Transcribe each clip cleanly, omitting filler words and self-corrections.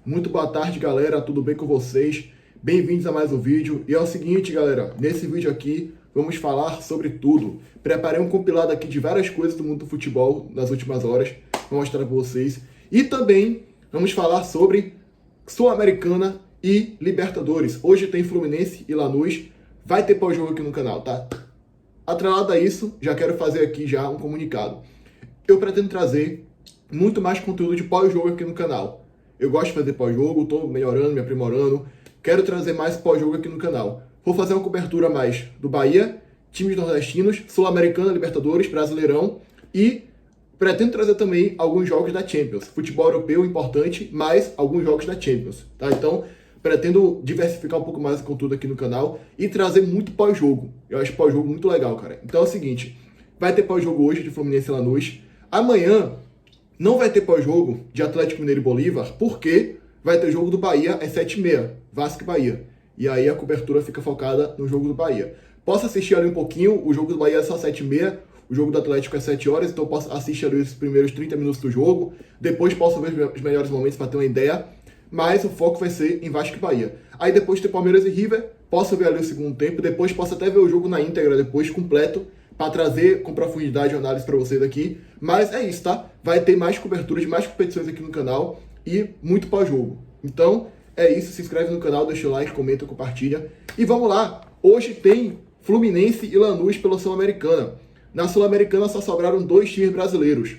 Muito boa tarde, galera, tudo bem com vocês? Bem-vindos a mais um vídeo. E é o seguinte, galera, nesse vídeo aqui vamos falar sobre tudo. Preparei um compilado aqui de várias coisas do mundo do futebol nas últimas horas, vou mostrar para vocês. E também vamos falar sobre Sul-Americana e Libertadores. Hoje tem Fluminense e Lanús, vai ter pós-jogo aqui no canal, tá? Atrelado a isso, já quero fazer aqui já um comunicado. Eu pretendo trazer muito mais conteúdo de pós-jogo aqui no canal. Eu gosto de fazer pós-jogo, estou melhorando, me aprimorando. Quero trazer mais pós-jogo aqui no canal. Vou fazer uma cobertura mais do Bahia, times nordestinos, Sul-Americana, Libertadores, Brasileirão e pretendo trazer também alguns jogos da Champions. Futebol europeu importante, mas alguns jogos da Champions, tá? Então, pretendo diversificar um pouco mais o conteúdo aqui no canal e trazer muito pós-jogo. Eu acho pós-jogo muito legal, cara. Então é o seguinte, vai ter pós-jogo hoje de Fluminense e Lanús. Amanhã não vai ter pós-jogo de Atlético Mineiro e Bolívar, porque vai ter jogo do Bahia às 7h30, Vasco e Bahia. E aí a cobertura fica focada no jogo do Bahia. Posso assistir ali um pouquinho, o jogo do Bahia é só 7h30, o jogo do Atlético é 7 horas, então posso assistir ali os primeiros 30 minutos do jogo, depois posso ver os melhores momentos para ter uma ideia, mas o foco vai ser em Vasco e Bahia. Aí depois tem Palmeiras e River, posso ver ali o segundo tempo, depois posso até ver o jogo na íntegra, depois completo, para trazer com profundidade a análise para vocês aqui. Mas é isso, tá? Vai ter mais cobertura de mais competições aqui no canal e muito pós-jogo. Então, é isso. Se inscreve no canal, deixa o like, comenta, compartilha. E vamos lá. Hoje tem Fluminense e Lanús pela Sul-Americana. Na Sul-Americana só sobraram 2 times brasileiros.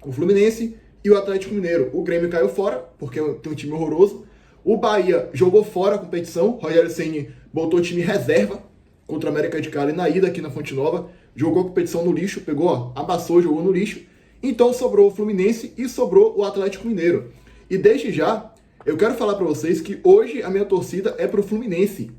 O Fluminense e o Atlético Mineiro. O Grêmio caiu fora, porque tem um time horroroso. O Bahia jogou fora a competição. Rogério Ceni botou o time reserva contra a América de Cali na ida aqui na Fonte Nova. Jogou a competição no lixo, pegou, ó, amassou, jogou no lixo. Então sobrou o Fluminense e sobrou o Atlético Mineiro. E desde já, eu quero falar para vocês que hoje a minha torcida é pro Fluminense.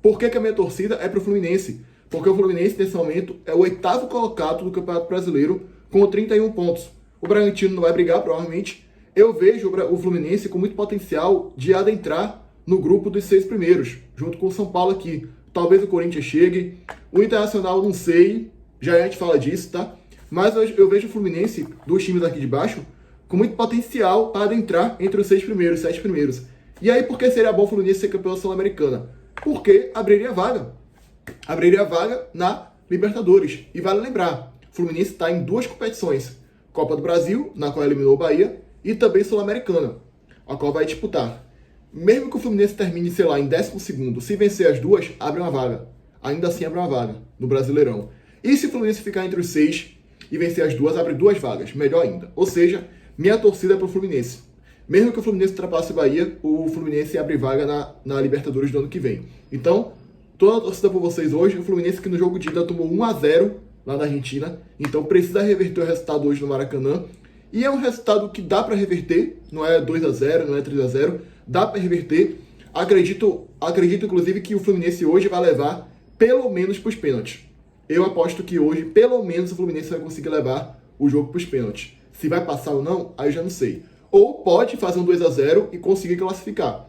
Por que a minha torcida é pro Fluminense? Porque o Fluminense, nesse momento, é o 8º colocado do Campeonato Brasileiro com 31 pontos. O Bragantino não vai brigar, provavelmente. Eu vejo o Fluminense com muito potencial de adentrar no grupo dos 6 primeiros, junto com o São Paulo aqui. Talvez o Corinthians chegue. O Internacional, não sei. Já a gente fala disso, tá? Mas eu vejo o Fluminense, dos times aqui de baixo, com muito potencial para adentrar entre os 6 primeiros, 7 primeiros. E aí, por que seria bom o Fluminense ser campeão sul-americana? Porque abriria vaga. Abriria vaga na Libertadores. E vale lembrar, o Fluminense está em 2 competições. Copa do Brasil, na qual eliminou o Bahia, e também Sul-Americana, a qual vai disputar. Mesmo que o Fluminense termine, sei lá, em 12º, se vencer as 2, abre uma vaga. Ainda assim abre uma vaga no Brasileirão. E se o Fluminense ficar entre os 6 e vencer as 2, abre 2 vagas. Melhor ainda. Ou seja, minha torcida é pro Fluminense. Mesmo que o Fluminense ultrapasse o Bahia, o Fluminense abre vaga na Libertadores do ano que vem. Então, toda a torcida por vocês hoje. O Fluminense que no jogo de ida tomou 1-0 lá na Argentina. Então precisa reverter o resultado hoje no Maracanã. E é um resultado que dá para reverter. Não é 2-0, não é 3-0. Dá para reverter. Acredito inclusive que o Fluminense hoje vai levar pelo menos para os pênaltis. Eu aposto que hoje, pelo menos, o Fluminense vai conseguir levar o jogo para os pênaltis. Se vai passar ou não, aí eu já não sei. Ou pode fazer um 2-0 e conseguir classificar.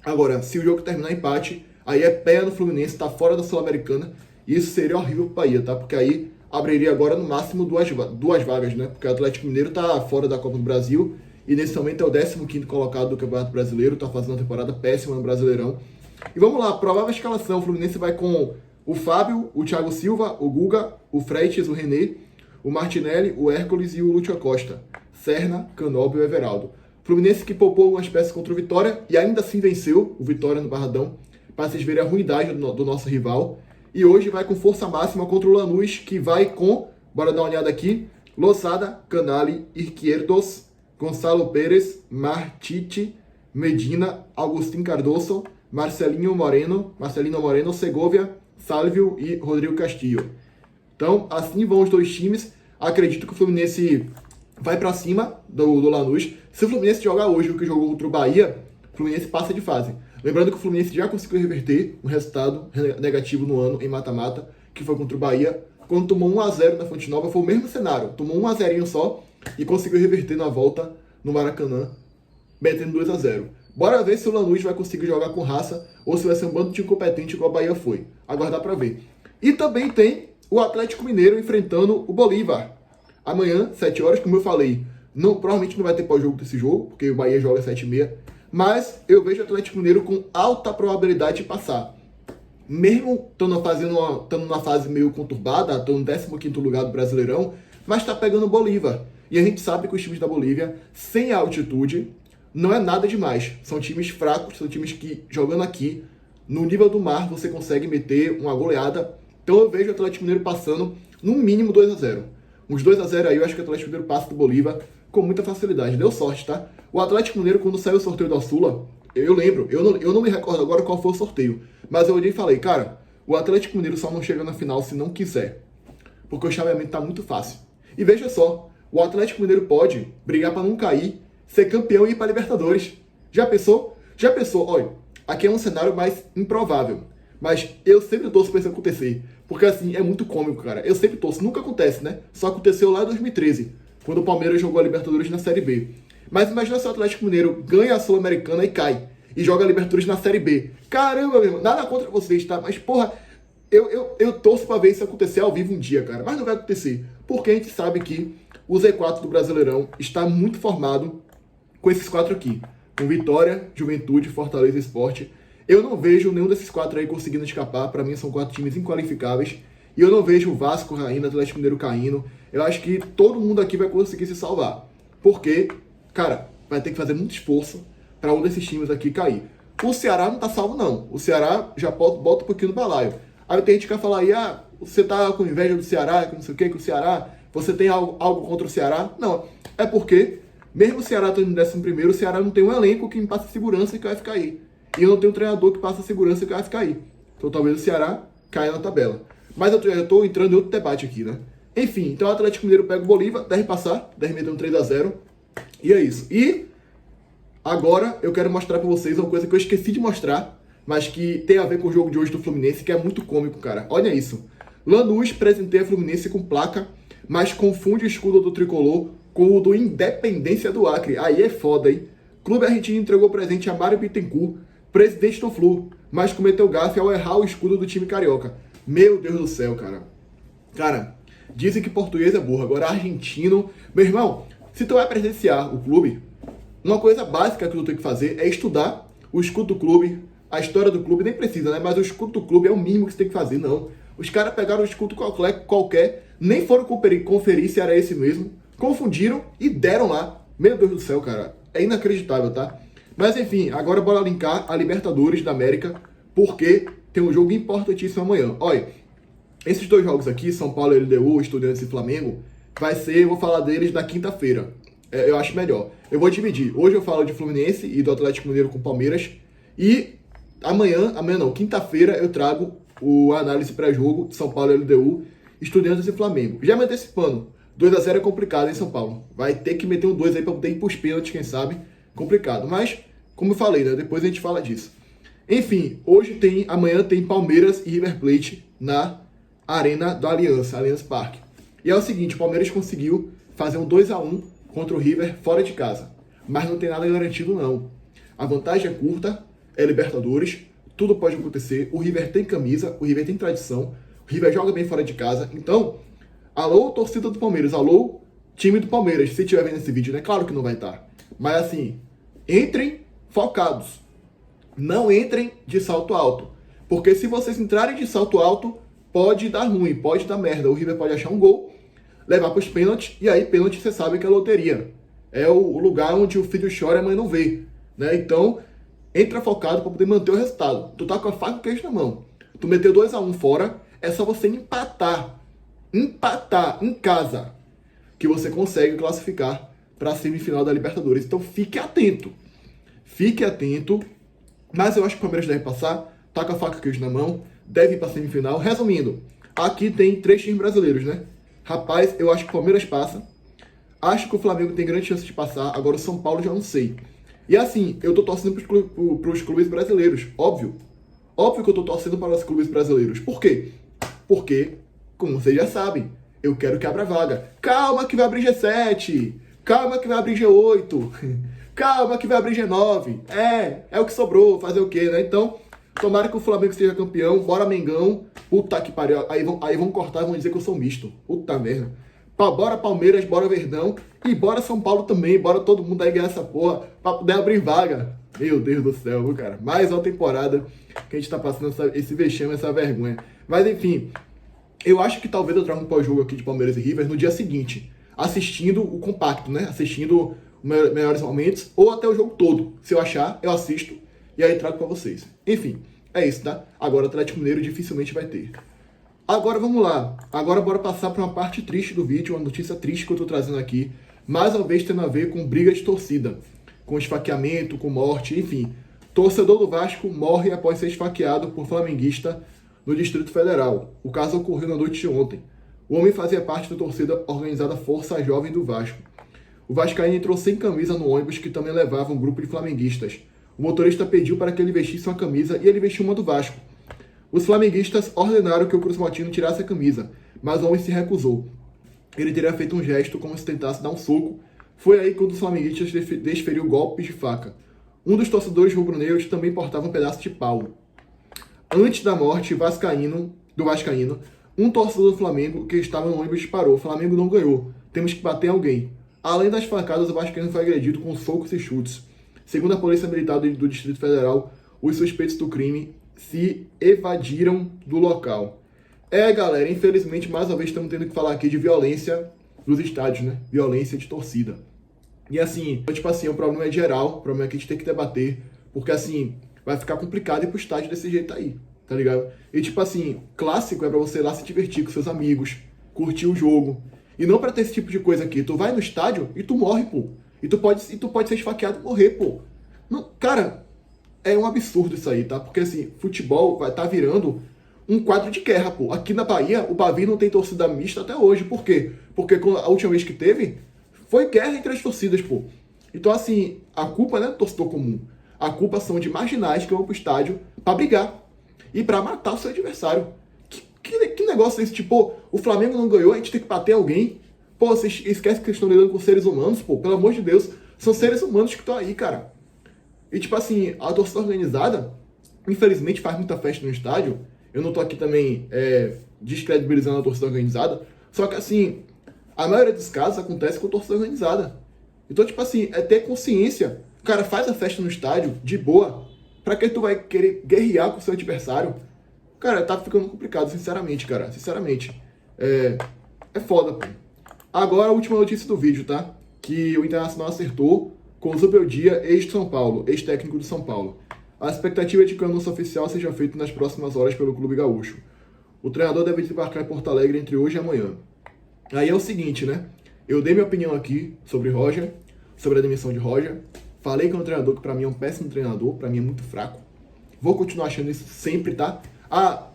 Agora, se o jogo terminar empate, aí é pé no Fluminense, tá fora da Sul-Americana, e isso seria horrível pro Bahia, tá? Porque aí abriria agora no máximo duas vagas, né? Porque o Atlético Mineiro tá fora da Copa do Brasil, e nesse momento é o 15º colocado do Campeonato Brasileiro, tá fazendo uma temporada péssima no Brasileirão. E vamos lá, provável escalação, o Fluminense vai com o Fábio, o Thiago Silva, o Guga, o Freitas, o René, o Martinelli, o Hércules e o Lúcio Acosta. Serna, Canóbio e o Everaldo. Fluminense que poupou umas peças contra o Vitória e ainda assim venceu o Vitória no Barradão, para vocês verem a ruindade do nosso rival. E hoje vai com força máxima contra o Lanús, que vai com, bora dar uma olhada aqui, Losada, Canali, Izquierdos, Gonçalo Pérez, Martite, Medina, Agustín Cardoso, Marcelino Moreno, Segovia, Sálvio e Rodrigo Castillo. Então, assim vão os 2 times. Acredito que o Fluminense vai para cima do Lanús. Se o Fluminense jogar hoje o que jogou contra o Bahia, o Fluminense passa de fase. Lembrando que o Fluminense já conseguiu reverter um resultado negativo no ano em mata-mata, que foi contra o Bahia. Quando tomou 1-0 na Fonte Nova, foi o mesmo cenário. Tomou 1-0 só e conseguiu reverter na volta no Maracanã, metendo 2-0. Bora ver se o Lanús vai conseguir jogar com raça ou se vai ser um bando de incompetente igual a Bahia foi. Aguardar para ver. E também tem o Atlético Mineiro enfrentando o Bolívar. Amanhã, 7 horas, como eu falei, provavelmente não vai ter pós-jogo desse jogo, porque o Bahia joga às 7h30. mas eu vejo o Atlético Mineiro com alta probabilidade de passar. Mesmo estando numa fase meio conturbada, estando no 15º lugar do Brasileirão, mas está pegando o Bolívar. E a gente sabe que os times da Bolívia, sem altitude, não é nada demais. São times fracos, são times que, jogando aqui, no nível do mar, você consegue meter uma goleada. Então eu vejo o Atlético Mineiro passando, no mínimo, 2-0. Uns 2-0 aí, eu acho que o Atlético Mineiro passa do Bolívar com muita facilidade. Deu sorte, tá? O Atlético Mineiro, quando saiu o sorteio da Sula, eu lembro, eu não me recordo agora qual foi o sorteio, mas eu olhei e falei, cara, o Atlético Mineiro só não chega na final se não quiser, porque o chaveamento tá muito fácil. E veja só, o Atlético Mineiro pode brigar para não cair, ser campeão e ir para Libertadores. Já pensou? Já pensou? Olha, aqui é um cenário mais improvável, mas eu sempre torço para isso acontecer, porque assim, é muito cômico, cara. Eu sempre torço, nunca acontece, né? Só aconteceu lá em 2013, quando o Palmeiras jogou a Libertadores na Série B. Mas imagina se o Atlético Mineiro ganha a Sul-Americana e cai, e joga a Libertadores na Série B. Caramba, meu irmão, nada contra vocês, tá? Mas, porra, eu torço pra ver isso acontecer ao vivo um dia, cara. Mas não vai acontecer, porque a gente sabe que o Z4 do Brasileirão está muito formado com esses 4 aqui. Com Vitória, Juventude, Fortaleza e Sport. Eu não vejo nenhum desses 4 aí conseguindo escapar. Pra mim são 4 times inqualificáveis. E eu não vejo o Vasco caindo, o Atlético Mineiro caindo. Eu acho que todo mundo aqui vai conseguir se salvar. Porque, cara, vai ter que fazer muito esforço para um desses times aqui cair. O Ceará não tá salvo, não. O Ceará já bota um pouquinho no balaio. Aí tem gente que vai falar aí, você tá com inveja do Ceará, que não sei o que o Ceará, você tem algo contra o Ceará? Não, é porque, mesmo o Ceará estando em 11º, o Ceará não tem um elenco que me passa segurança que vai ficar aí. E eu não tenho um treinador que passa segurança que vai ficar aí. Então talvez o Ceará caia na tabela. Mas eu tô entrando em outro debate aqui, né? Enfim, então o Atlético Mineiro pega o Bolívar, deve passar, deve meter um 3-0. E é isso. E agora eu quero mostrar pra vocês uma coisa que eu esqueci de mostrar, mas que tem a ver com o jogo de hoje do Fluminense, que é muito cômico, cara. Olha isso. Lanús presenteia Fluminense com placa, mas confunde o escudo do tricolor com o do Independência do Acre. Aí é foda, hein? Clube argentino entregou presente a Mário Bittencourt, presidente do Flu, mas cometeu gafe ao errar o escudo do time carioca. Meu Deus do céu, cara. Cara, dizem que português é burro, agora argentino... Meu irmão, se tu vai presenciar o clube, uma coisa básica que tu tem que fazer é estudar o escudo do clube, a história do clube, nem precisa, né? Mas o escudo do clube é o mínimo que você tem que fazer, não. Os caras pegaram o escudo qualquer, nem foram conferir se era esse mesmo, confundiram e deram lá. Meu Deus do céu, cara. É inacreditável, tá? Mas enfim, agora bora linkar a Libertadores da América, porque tem um jogo importantíssimo amanhã. Olha, esses 2 jogos aqui, São Paulo e LDU, Estudiantes e Flamengo, eu vou falar deles na quinta-feira. Eu acho melhor. Eu vou dividir. Hoje eu falo de Fluminense e do Atlético Mineiro com Palmeiras. E amanhã não, quinta-feira eu trago a análise pré-jogo de São Paulo e LDU, Estudiantes e Flamengo. Já me antecipando, 2-0 é complicado em São Paulo. Vai ter que meter um 2 aí pra poder ir pros pênaltis, quem sabe. Complicado. Mas, como eu falei, né? Depois a gente fala disso. Enfim, amanhã tem Palmeiras e River Plate na Arena do Allianz Parque. E é o seguinte, o Palmeiras conseguiu fazer um 2-1 contra o River fora de casa. Mas não tem nada garantido, não. A vantagem é curta, é Libertadores, tudo pode acontecer. O River tem camisa, o River tem tradição, o River joga bem fora de casa. Então, alô, torcida do Palmeiras, alô, time do Palmeiras, se estiver vendo esse vídeo, né? Claro que não vai estar. Mas assim, entrem focados. Não entrem de salto alto. Porque se vocês entrarem de salto alto, pode dar ruim, pode dar merda. O River pode achar um gol, levar para os pênaltis, e aí pênalti você sabe que é loteria. É o lugar onde o filho chora e a mãe não vê. Né? Então, entra focado para poder manter o resultado. Tu tá com a faca e o queijo na mão. Tu meteu 2-1 fora, é só você empatar em casa, que você consegue classificar para a semifinal da Libertadores. Então fique atento. Mas eu acho que o Palmeiras deve passar, tá com a faca e o queijo na mão, deve ir para a semifinal. Resumindo, aqui tem 3 times brasileiros, né? Rapaz, eu acho que o Palmeiras passa. Acho que o Flamengo tem grande chance de passar. Agora o São Paulo já não sei. E assim, eu tô torcendo pros clubes brasileiros. Óbvio que eu tô torcendo para os clubes brasileiros. Por quê? Porque, como vocês já sabem, eu quero que abra vaga. Calma que vai abrir G7. Calma que vai abrir G8. Calma que vai abrir G9. É o que sobrou. Fazer o quê, né? Então, tomara que o Flamengo seja campeão. Bora, Mengão. Puta que pariu. Aí vão cortar e vão dizer que eu sou misto. Puta merda. Bora Palmeiras, bora Verdão. E bora São Paulo também. Bora todo mundo aí ganhar essa porra pra poder abrir vaga. Meu Deus do céu, viu, cara? Mais uma temporada que a gente tá passando esse vexame, essa vergonha. Mas enfim, eu acho que talvez eu traga um pós-jogo aqui de Palmeiras e River no dia seguinte, assistindo o compacto, né? Assistindo os melhores momentos, ou até o jogo todo. Se eu achar, eu assisto e aí trago pra vocês. Enfim, é isso, tá? Agora o Atlético Mineiro dificilmente vai ter. Agora vamos lá. Agora bora passar para uma parte triste do vídeo, uma notícia triste que eu tô trazendo aqui. Mais uma vez tendo a ver com briga de torcida, com esfaqueamento, com morte, enfim. Torcedor do Vasco morre após ser esfaqueado por flamenguista no Distrito Federal. O caso ocorreu na noite de ontem. O homem fazia parte da torcida organizada Força Jovem do Vasco. O vascaíno entrou sem camisa no ônibus que também levava um grupo de flamenguistas. O motorista pediu para que ele vestisse uma camisa e ele vestiu uma do Vasco. Os flamenguistas ordenaram que o Cruz Maltino tirasse a camisa, mas o homem se recusou. Ele teria feito um gesto como se tentasse dar um soco. Foi aí quando os flamenguistas desferiu golpes de faca. Um dos torcedores rubro-negros também portava um pedaço de pau. Antes da morte do vascaíno, um torcedor do Flamengo que estava no ônibus disparou. O Flamengo não ganhou. Temos que bater em alguém. Além das facadas, o vascaíno foi agredido com socos e chutes. Segundo a Polícia Militar do Distrito Federal, os suspeitos do crime se evadiram do local. Galera, infelizmente, mais uma vez estamos tendo que falar aqui de violência nos estádios, né? Violência de torcida. E assim, tipo assim, o problema é geral, o problema é que a gente tem que debater, porque assim, vai ficar complicado ir pro estádio desse jeito aí, tá ligado? E tipo assim, clássico é pra você ir lá se divertir com seus amigos, curtir o jogo. E não pra ter esse tipo de coisa aqui. Tu vai no estádio e tu morre, pô. E tu pode ser esfaqueado e morrer, pô. Não, cara, é um absurdo isso aí, tá? Porque assim, futebol vai estar virando um quadro de guerra, pô. Aqui na Bahia, o Bavi não tem torcida mista até hoje. Por quê? Porque a última vez que teve, foi guerra entre as torcidas, pô. Então, assim, a culpa não é do torcedor comum. A culpa são de marginais que vão pro estádio pra brigar e pra matar o seu adversário. Que negócio é esse? Tipo, o Flamengo não ganhou, a gente tem que bater alguém. Pô, vocês esquecem que eles estão lidando com seres humanos, pô. Pelo amor de Deus. São seres humanos que estão aí, cara. E, tipo assim, a torcida organizada, infelizmente, faz muita festa no estádio. Eu não tô aqui também descredibilizando a torcida organizada. Só que, assim, a maioria dos casos acontece com a torcida organizada. Então, tipo assim, é ter consciência. O cara faz a festa no estádio, de boa. Pra que tu vai querer guerrear com o seu adversário? Cara, tá ficando complicado, sinceramente, cara. Sinceramente. É foda, pô. Agora, a última notícia do vídeo, tá? Que o Internacional acertou com o Zubeldia, ex-São Paulo, ex-técnico do São Paulo. A expectativa é de que o anúncio oficial seja feito nas próximas horas pelo Clube Gaúcho. O treinador deve desembarcar em Porto Alegre entre hoje e amanhã. Aí é o seguinte, né? Eu dei minha opinião aqui sobre Roger, sobre a demissão de Roger. Falei que é um treinador que pra mim é um péssimo treinador, pra mim é muito fraco. Vou continuar achando isso sempre, tá?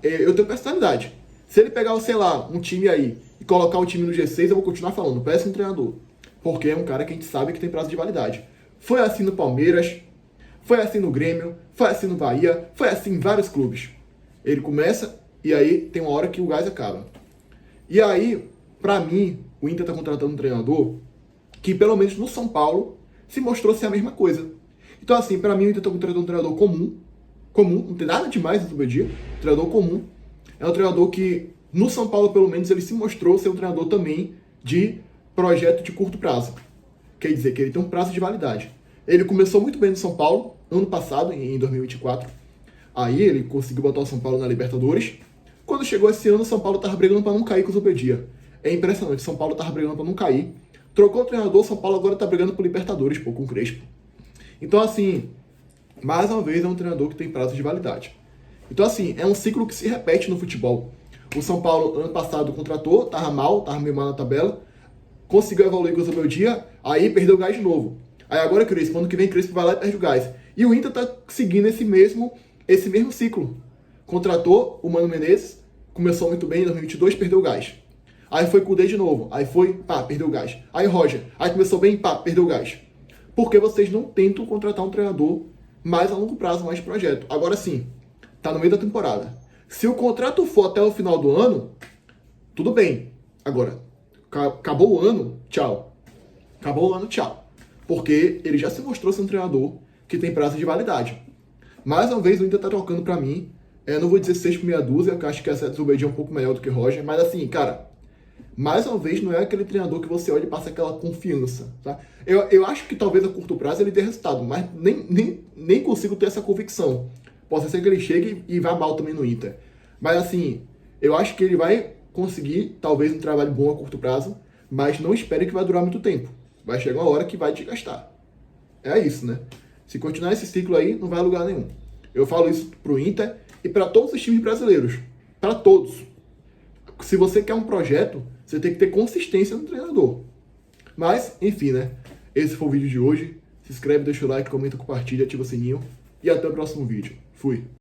Eu tenho personalidade. Se ele pegar, sei lá, um time aí e colocar o time no G6, eu vou continuar falando, péssimo treinador. Porque é um cara que a gente sabe que tem prazo de validade. Foi assim no Palmeiras, foi assim no Grêmio, foi assim no Bahia, foi assim em vários clubes. Ele começa e aí tem uma hora que o gás acaba. E aí, pra mim, o Inter tá contratando um treinador que, pelo menos no São Paulo, se mostrou ser a mesma coisa. Então, assim, pra mim, o Inter tá contratando um treinador comum, não tem nada demais no seu dia, treinador comum. É um treinador que, no São Paulo, pelo menos, ele se mostrou ser um treinador também de projeto de curto prazo. Quer dizer que ele tem um prazo de validade. Ele começou muito bem no São Paulo, ano passado, em 2024. Aí ele conseguiu botar o São Paulo na Libertadores. Quando chegou esse ano, o São Paulo tava brigando para não cair com o Zubeldia. É impressionante, o São Paulo tava brigando para não cair. Trocou o treinador, o São Paulo agora tá brigando por Libertadores, pô, com o Crespo. Então, assim, mais uma vez é um treinador que tem prazo de validade. Então, assim, é um ciclo que se repete no futebol. O São Paulo, ano passado, contratou, tava meio mal na tabela, conseguiu evoluir com o Zubeldia, aí perdeu o gás de novo. Aí agora o Crespo, ano que vem Crespo vai lá e perde o gás. E o Inter tá seguindo esse mesmo ciclo. Contratou o Mano Menezes, começou muito bem em 2022, perdeu o gás. Aí foi Kudê de novo, aí foi, perdeu o gás. Aí Roger, aí começou bem, perdeu o gás. Porque vocês não tentam contratar um treinador mais a longo prazo, mais projeto. Agora sim, tá no meio da temporada. Se o contrato for até o final do ano, tudo bem. Agora, acabou o ano, tchau. Acabou o ano, tchau. Porque ele já se mostrou ser um treinador que tem prazo de validade. Mais uma vez, o Inter tá trocando pra mim. Não vou dizer 6 por meia dúzia, porque eu acho que essa Zubeldia é um pouco melhor do que Roger. Mas assim, cara, Mais uma vez, não é aquele treinador que você olha e passa aquela confiança, tá? Eu acho que talvez a curto prazo ele dê resultado, mas nem consigo ter essa convicção. Pode ser que ele chegue e vá mal também no Inter. Mas assim, eu acho que ele vai conseguir talvez um trabalho bom a curto prazo, mas não espere que vai durar muito tempo. Vai chegar uma hora que vai desgastar. É isso, né? Se continuar esse ciclo aí, não vai a lugar nenhum. Eu falo isso pro Inter e para todos os times brasileiros. Para todos. Se você quer um projeto, você tem que ter consistência no treinador. Mas, enfim, né? Esse foi o vídeo de hoje. Se inscreve, deixa o like, comenta, compartilha, ativa o sininho. E até o próximo vídeo. Fui!